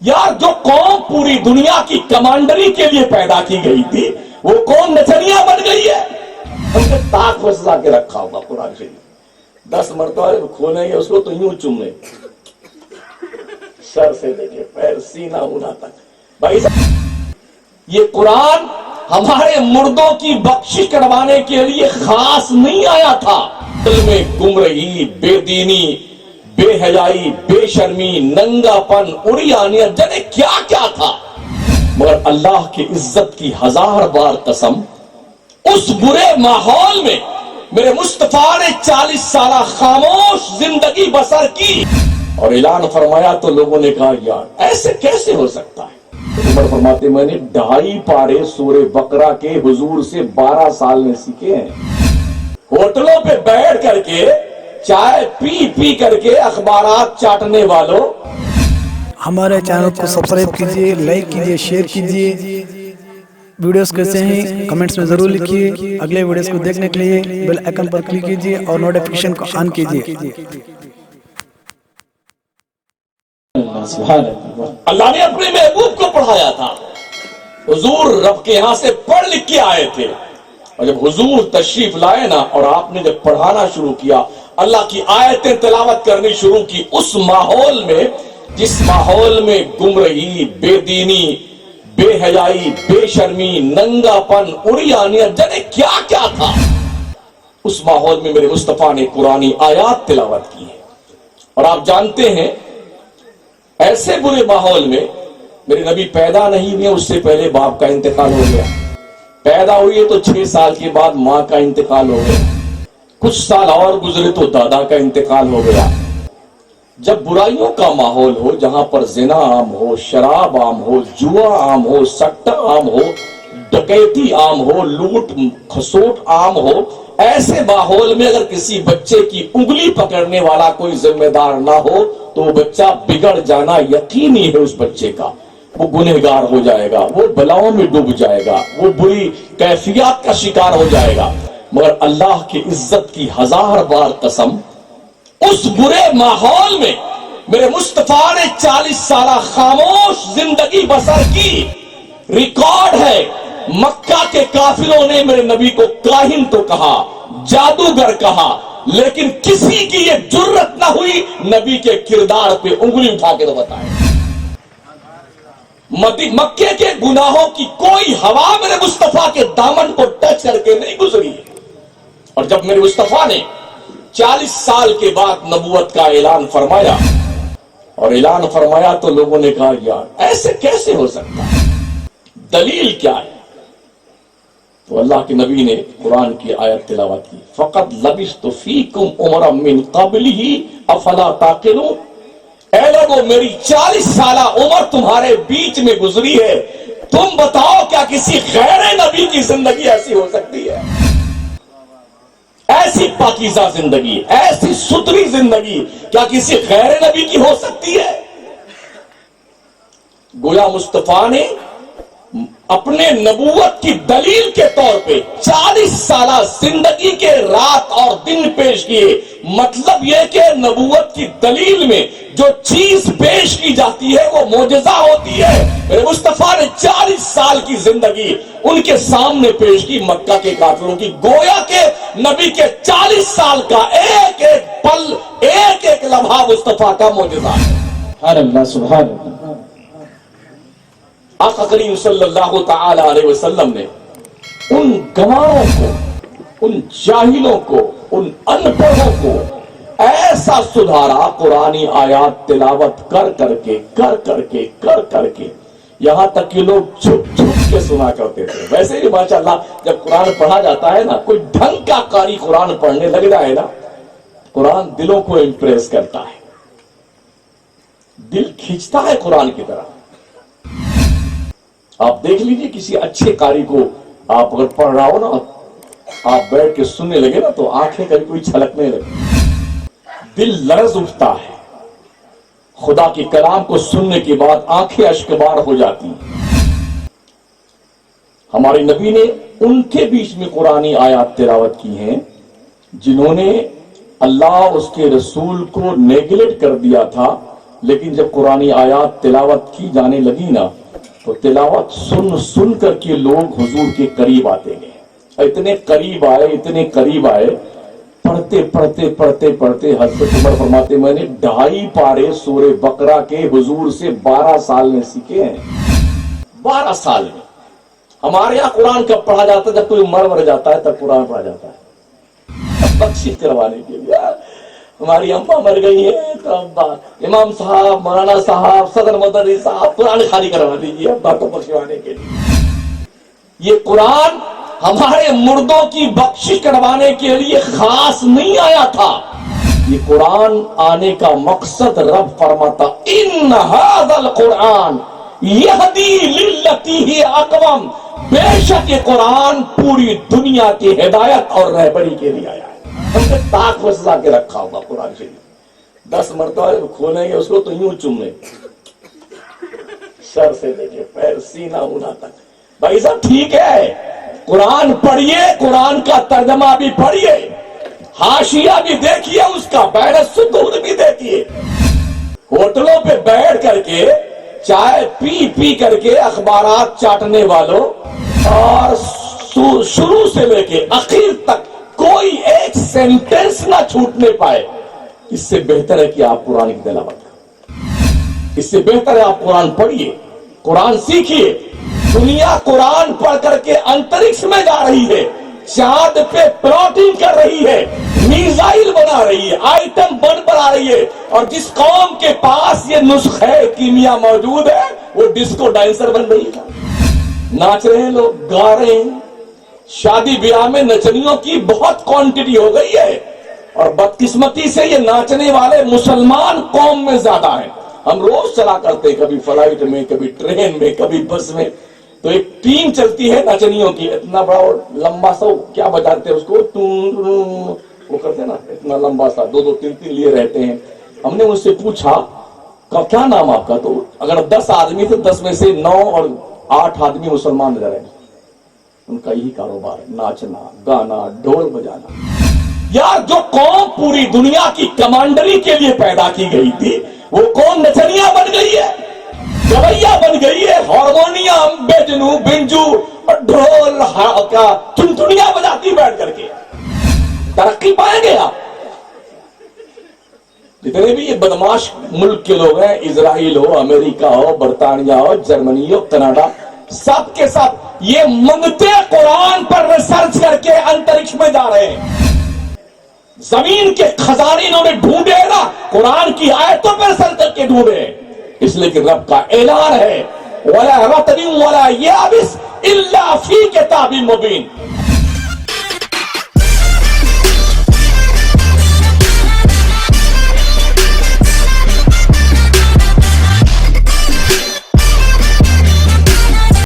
यार जो कौम पूरी दुनिया की कमांडरी के लिए पैदा की गई थी वो कौम नचनिया बन गई है। हमने ताक में सजा के रखा होगा कुरान शरीफ। 10 मरतबा खोलेंगे उसको तो यूं चुमे, सर से लेके पैर सीना उना तक। भाई ये कुरान हमारे मुर्दों की बख्शिश करवाने के लिए खास नहीं आया था। दिल में गुमराही, बेदीनी, बेहयाई, बेशर्मी, नंगापन, उड़ियानियत, जाने क्या क्या था, मगर अल्लाह की इज्जत की 1000 बार कसम उस बुरे माहौल में मेरे मुस्तफा ने 40 साल खामोश जिंदगी बसर की और ऐलान फरमाया तो लोगों ने कहा यार ऐसे कैसे हो सकता है। उमर फरमाते मैंने 2.5 पारे सूरे बकरा के हुजूर से 12 साल में सीखे हैं। होटलों पे बैठ करके चाय पी पी करके अखबारात चाटने वालों, हमारे चैनल को सब्सक्राइब कीजिए, लाइक कीजिए, शेयर कीजिए। वीडियोस कैसे हैं कमेंट्स में जरूर लिखिए। अगले वीडियोस को देखने के लिए बेल आइकन पर क्लिक कीजिए और नोटिफिकेशन को ऑन कीजिए। अल्लाह ने अपने महबूब को पढ़ाया था। हुजूर रब के यहां से पढ़ लिख के आए थे और जब हुजूर तशरीफ लाए ना और आपने जब पढ़ाना शुरू किया, अल्लाह की आयतें तिलावत करनी शुरू की, उस माहौल में जिस माहौल में गुमराही, बेदीनी, बेहयाई, बेशर्मी, नंगापन, उड़ियानियत, जाने क्या क्या था, उस माहौल में मेरे मुस्तफा ने कुरानी आयात तिलावत की है। और आप जानते हैं ऐसे बुरे माहौल में मेरे नबी पैदा नहीं हुए, उससे पहले बाप का इंतकाल हो गया। पैदा हुई है तो 6 साल के बाद मां का इंतकाल हो गया। कुछ साल और गुजरे तो दादा का इंतकाल हो गया। जब बुराइयों का माहौल हो, जहां पर जिना आम हो, शराब आम हो, जुआ आम हो, सट्टा आम हो, डकैती आम हो, लूट खसोट आम हो, ऐसे माहौल में अगर किसी बच्चे की उंगली पकड़ने वाला कोई जिम्मेदार ना हो तो वो बच्चा बिगड़ जाना यकीनी है। उस बच्चे का वो गुनहगार हो जाएगा, वो बलाओं में डूब जाएगा, वो बुरी कैफियत का शिकार हो जाएगा। मगर अल्लाह की इज्जत की 1000 बार कसम उस बुरे माहौल में मेरे मुस्तफा ने 40 साल खामोश जिंदगी बसर की। रिकॉर्ड है, मक्का के काफिरों ने मेरे नबी को काहिन तो कहा, जादूगर कहा, लेकिन किसी की ये जुर्रत ना हुई नबी के किरदार पे उंगली उठा के तो बताए। मक्के के गुनाहों की कोई हवा मेरे मुस्तफा के दामन को टच करके नहीं गुजरी। और जब मेरे मुस्तफा ने 40 साल के बाद नबूवत का ऐलान फरमाया और ऐलान फरमाया तो लोगों ने कहा यार ऐसे कैसे हो सकता है, दलील क्या है। तो अल्लाह के नबी ने कुरान की आयत तिलावत की, फकत लबिस्तु फीकुम उमरम मिन क़ब्लिही अफला ताक़िलून। ऐ लोगों, मेरी 40 साल उम्र तुम्हारे बीच में गुजरी है, तुम बताओ क्या किसी गैर नबी की जिंदगी ऐसी हो सकती है? ऐसी पाकीज़ा जिंदगी, ऐसी सुथरी जिंदगी क्या किसी गैर नबी की हो सकती है? गोया मुस्तफा ने अपने नबूवत की दलील के तौर पे 40 साल जिंदगी के रात और दिन पेश किए। मतलब यह कि नबूवत की दलील में जो चीज पेश की जाती है वो मोजज़ा होती है। मेरे मुस्तफा ने 40 साल की जिंदगी उनके सामने पेश की, मक्का के काफिरों की। गोया के नबी के 40 साल का एक एक पल, एक एक लम्हा मुस्तफा का मोजज़ा है। अल्लाह सुभान अल्लाह। आका करीम सल्लल्लाहु ताला अलैहि वसल्लम ने उन गंवारों को, उन जाहिलों को, उन अनपढ़ों को ऐसा सुधारा कुरानी आयात तिलावत कर करके यहां तक कि लोग छुप छुप के सुना करते थे। वैसे ही माशाअल्लाह जब कुरान पढ़ा जाता है ना, कोई ढंग का कारी कुरान पढ़ने लग जाए ना, कुरान दिलों को इंप्रेस करता है, दिल खींचता है कुरान की तरफ। आप देख लीजिए किसी अच्छे कारी को आप अगर पढ़ रहा हो ना, आप बैठ के सुनने लगे ना तो आंखें कभी कोई छलकने लगे, दिल लरज उठता है। खुदा की कलाम को सुनने के बाद आंखें अश्कबार हो जाती हैं। हमारे नबी ने उनके बीच में कुरानी आयात तिलावत की हैं जिन्होंने अल्लाह उसके रसूल को नेगलेक्ट कर दिया था لیکن جب قرآنی آیات تلاوت کی جانے لگی نا تو تلاوت سن سن کر کے لوگ حضور کے قریب آتے گئے، اتنے قریب آئے، پڑھتے پڑھتے پڑھتے پڑھتے حضرت عمر فرماتے میں نے 2.5 پارے سورہ بقرہ کے حضور سے 12 سال میں سیکھے ہیں، 12 سال میں۔ ہمارے یہاں قرآن کب پڑھا جاتا ہے؟ جب کوئی مر جاتا ہے تب قرآن پڑھا جاتا ہے، بخشش کروانے کے لیے۔ ہماری اماں مر گئی ہے تو ابا، امام صاحب، مولانا صاحب، صدر مدنی صاحب قرآن خالی کروا دیجیے ابا کو بخشوانے کے لیے۔ یہ قرآن ہمارے مردوں کی بخشش کروانے کے لیے خاص نہیں آیا تھا، یہ قرآن آنے کا مقصد رب فرماتا ان ھذا القرآن یہدی للتی ہی اقوم، بے شک یہ قرآن پوری دنیا کی ہدایت اور رہبری کے لیے آیا ہے۔ ہم نے تاک میں سزا کے رکھا ہوگا قرآن شریف، 10 مرتبہ کھولیں گے اس کو تو یوں چومیں، سر سے لے کے پیر، سینہ ہونا تک۔ بھائی صاحب ٹھیک ہے، قرآن پڑھیے، قرآن کا ترجمہ بھی پڑھیے، حاشیہ بھی دیکھیے، اس کا بین الصدور بھی دیکھیے۔ ہوٹلوں پہ بیٹھ کر کے چائے پی کر کے اخبارات چاٹنے والوں اور شروع سے لے کے اخیر تک کوئی ایک سینٹنس نہ چھوٹنے پائے، اس سے بہتر ہے کہ آپ قرآن کی تلاوت کریں، اس سے بہتر ہے آپ قرآن پڑھیے، قرآن سیکھیے۔ دنیا قرآن پڑھ کر کے انترکش میں جا رہی ہے، چاند پہ پلاٹنگ کر رہی ہے، میزائل بنا رہی ہے، آئٹم بم بنا رہی ہے، اور جس قوم کے پاس یہ نسخہ کیمیا موجود ہے وہ ڈسکو ڈانسر بن رہی ہے، ناچ رہے ہیں لوگ، گا رہے ہیں۔ شادی بیاہ میں نچنیوں کی بہت کوانٹٹی ہو گئی ہے، اور بدقسمتی سے یہ ناچنے والے مسلمان قوم میں زیادہ ہیں۔ ہم روز چلا کرتے، کبھی فلائٹ میں، کبھی ٹرین میں، کبھی بس میں، تو ایک ٹیم چلتی ہے نچنیوں کی، اتنا بڑا لمبا سا کیا بجاتے ہیں اس کو، وہ کرتے ہیں نا، اتنا لمبا سا، 2 3 لیے رہتے ہیں۔ ہم نے ان سے پوچھا کیا نام آپ کا؟ تو اگر 10 آدمی تو 10 میں سے 9 اور 8 آدمی مسلمان نظر آئے۔ ان کا یہی کاروبار ہے، ناچنا، گانا، ڈھول بجانا۔ یار جو قوم پوری دنیا کی کمانڈری کے لیے پیدا کی گئی تھی وہ قوم نچنیاں بن گئی ہے، گویا بن گئی ہے، ہارمونیم، بیجنو، بنجو اور ڈھول کا چنچنیاں بجاتی بیٹھ کر کے۔ ترقی پائیں گے آپ؟ جتنے بھی یہ بدماش ملک کے لوگ ہیں، اسرائیل ہو، امریکہ ہو، برطانیہ ہو، جرمنی ہو، کینیڈا، سب کے سب یہ منگتے قرآن پر ریسرچ کر کے انترکش میں جا رہے ہیں۔ زمین کے خزانے انہوں نے ڈھونڈے نا، قرآن کی آیتوں پر ریسرچ کر کے ڈھونڈے، اس لیے کہ رب کا اعلان ہے وَلَا رَطْبٍ وَلَا يَابِسٍ إِلَّا فِي كِتَابٍ مُبِينٍ۔